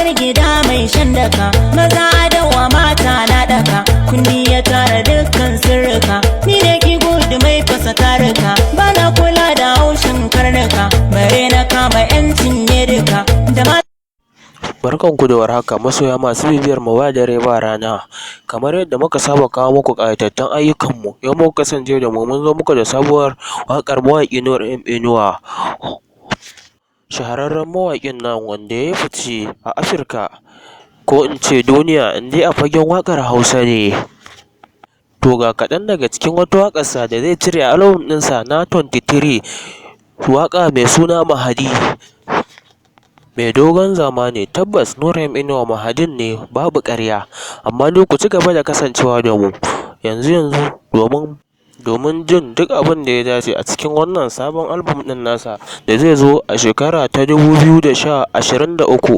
tsakar gida mai shan daka, maza dawa mata na daka, kunni ya tara dukkan sirrika, ni ne ki gudu mai fasa tarika, bana kula da haushin karnuka, bare na kama yancin ne duka da Barkanku da warhaka masoya masu bibiyar mu ba dare ba rana. Kamar yadda muka saba kawo muku ƙayatattun ayyukanmu, yau muka kasance da mu mun zo muku da sabuwar waƙar mawaƙi Nur M Inuwa. Shahararren mawaƙin nan wanda ya fice a Afirka ko in ce duniya in dai a fagen waƙar Hausa ne. To ga kaɗan daga cikin wata waƙarsa da zai cire a album ɗinsa na 23, waƙa mai suna Mahadi. Mai dogon zamani, tabbas Nur M Inuwa mahadin ne babu ƙarya, amma duk ku ci gaba da kasancewa da mu yanzu domin jin duk abin da ya dace a cikin wannan sabon album ɗin nasa da zai zo a shekara ta 2023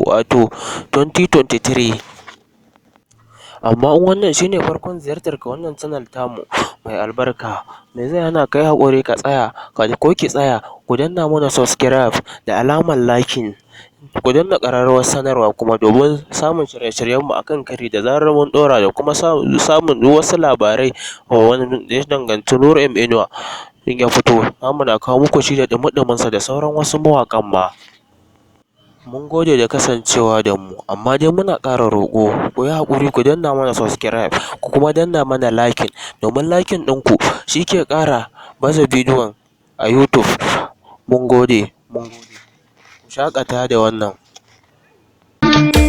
wato 2023. Amma in wannan shine farkon ziyartar ka wannan channel tamu mai albarka, me zai hana kai haƙuri ka tsaya ko ki tsaya ku danna mana subscribe da alamar liking, ku danna ƙararrawar sanarwa kuma domin samun shirye-shiryenmu a kan kari da zarar mun ɗora, da kuma samun wasu labarai wanda ya danganci Nur M Inuwa in ya fito, zamu na kawo muku shi da ɗumi-ɗuminsa da sauran wasu mawaƙan ma. Mun gode da kasancewa da mu, amma dai muna ƙara roƙo ku yi haƙuri ku danna mana subscribe ku kuma danna mana liking, domin liking ɗinku shi ke ƙara baza bidiyon a YouTube. Mun gode. Ku shaƙata da wannan.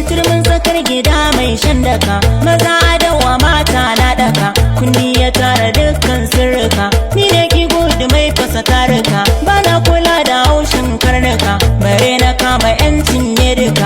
Turmin tsakar gida mai shan daka, maza dawa mata na daka, kunni ya tara dukkan sirrika, ni ne ki gudu mai fasa tarika, bana kula da haushin karnuka, bare na kama yancin ne duka.